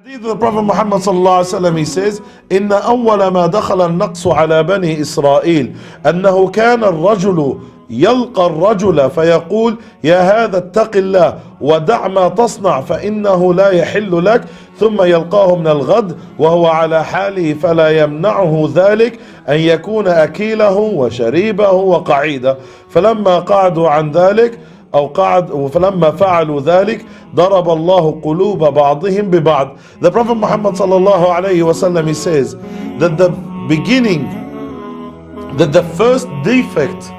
Hadith of the Prophet Muhammad sallallahu alaihi wasallam, he says, إن أول ما دخل النقص على بني إسرائيل أنه كان الرجل يلقى الرجل فيقول يا هذا اتق الله ودع ما تصنع فإنه لا يحل لك ثم يلقاه من الغد وهو على حاله فلا يمنعه ذلك أن يكون أكيله وشريبه وقعيده فلما قعدوا عن ذلك فلما فعلوا ذلك ضرب الله قلوب بعضهم ببعض. The Prophet Muhammad sallallahu alayhi wasallam, he says that the beginning, that the first defect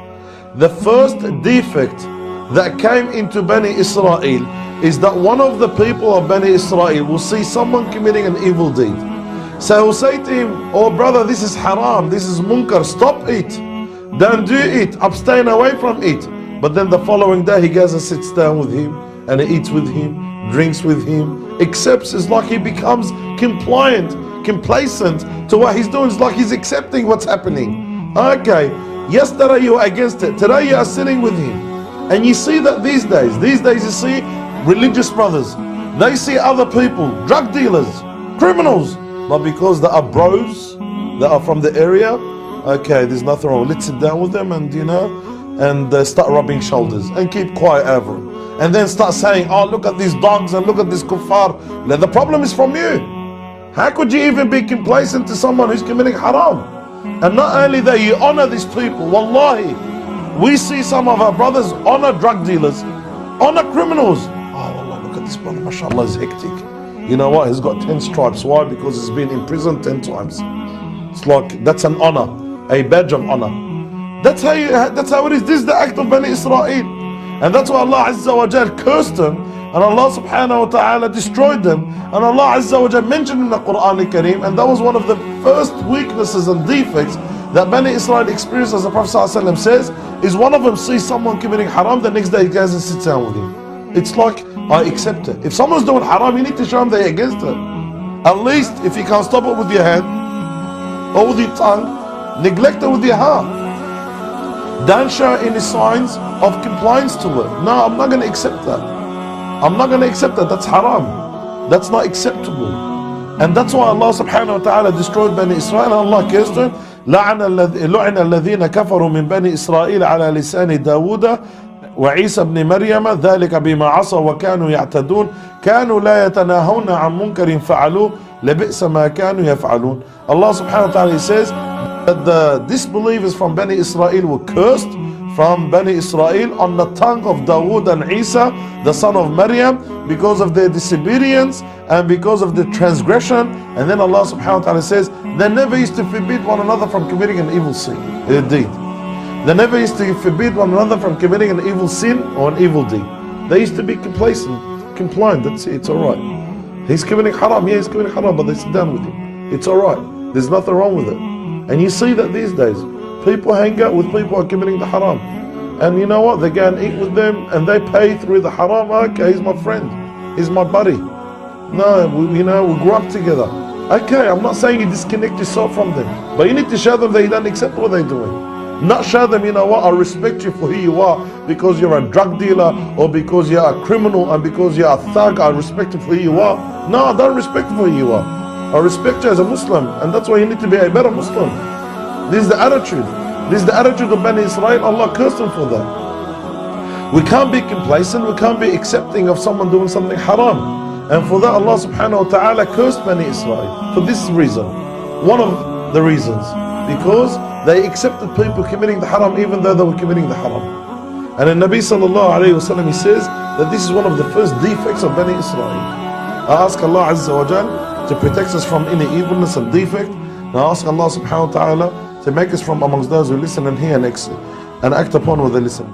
that came into Bani Israel is that one of the people of Bani Israel will see someone committing an evil deed. So he'll say to him, oh brother, this is haram, this is munkar, stop it, don't do it, abstain away from it. But then the following day he goes and sits down with him and he eats with him, drinks with him, accepts. It's like he becomes complacent to what he's doing. It's like he's accepting what's happening. Okay, yesterday you were against it, today you are sitting with him. And you see that these days you see religious brothers, they see other people, drug dealers, criminals, but because they are bros, they are from the area, okay, there's nothing wrong, let's sit down with them and and start rubbing shoulders and keep quiet over it. And then start saying, oh look at these dogs and look at this kuffar. The problem is from you. How could you even be complacent to someone who's committing haram? And not only that, you honor these people. Wallahi, we see some of our brothers honor drug dealers, honor criminals. Oh wallah, look at this brother, mashallah, is hectic. You know what, he's got 10 stripes. Why? Because he's been in prison 10 times. It's like, that's an honor, a badge of honor. That's how it is. This is the act of Bani Israel. And that's why Allah Azza wa Jal cursed them. And Allah subhanahu wa ta'ala destroyed them. And Allah Azza wa Jal mentioned in the Quran al-Kareem. And that was one of the first weaknesses and defects that Bani Israel experienced, as the Prophet ﷺ says, is one of them sees someone committing haram, the next day he goes and sits down with him. It's like, I accept it. If someone's doing haram, you need to show him they're against it. At least if you can't stop it with your hand or with your tongue, neglect it with your heart. Don't show any signs of compliance to it. No, I'm not going to accept that. I'm not going to accept that. That's haram. That's not acceptable. And that's why Allah subhanahu wa ta'ala destroyed Bani Israel. And Allah cursed them. لعن الذين كفروا من بني إسرائيل على لسان داود وعيسى بن مريم ذلك بما عصوا وكانوا يعتدون كانوا لا يتناهون عن منكر فعلوه لبئس ما كانوا يفعلون. Allah subhanahu wa ta'ala says that the disbelievers from Bani Israel were cursed from Bani Israel on the tongue of Dawood and Isa, the son of Maryam, because of their disobedience and because of the transgression. And then Allah subhanahu wa ta'ala says, they never used to forbid one another from committing an evil sin, deed. They never used to forbid one another from committing an evil sin or an evil deed. They used to be complacent, compliant, that's it, it's alright. He's committing haram, yeah, he's committing haram, but they sit down with him. It's alright, there's nothing wrong with it. And you see that these days, people hang out with people who are committing the haram. And you know what, they go and eat with them and they pay through the haram. Okay, he's my friend, he's my buddy. No, we grew up together. Okay, I'm not saying you disconnect yourself from them, but you need to show them that you don't accept what they're doing. Not show them, you know what, I respect you for who you are because you're a drug dealer or because you're a criminal and because you're a thug, I respect you for who you are. No, I don't respect you for who you are. I respect you as a Muslim, and that's why you need to be a better Muslim. This is the attitude. This is the attitude of Bani Israel. Allah cursed them for that. We can't be complacent, we can't be accepting of someone doing something haram. And for that Allah subhanahu wa ta'ala cursed Bani Israel. For this reason, one of the reasons, because they accepted people committing the haram even though they were committing the haram. And the Nabi sallallahu alayhi wa sallam, he says that this is one of the first defects of Bani Israel. I ask Allah Azza wa Jal to protect us from any evilness and defect. And I ask Allah subhanahu wa ta'ala to make us from amongst those who listen and hear and act upon what they listen.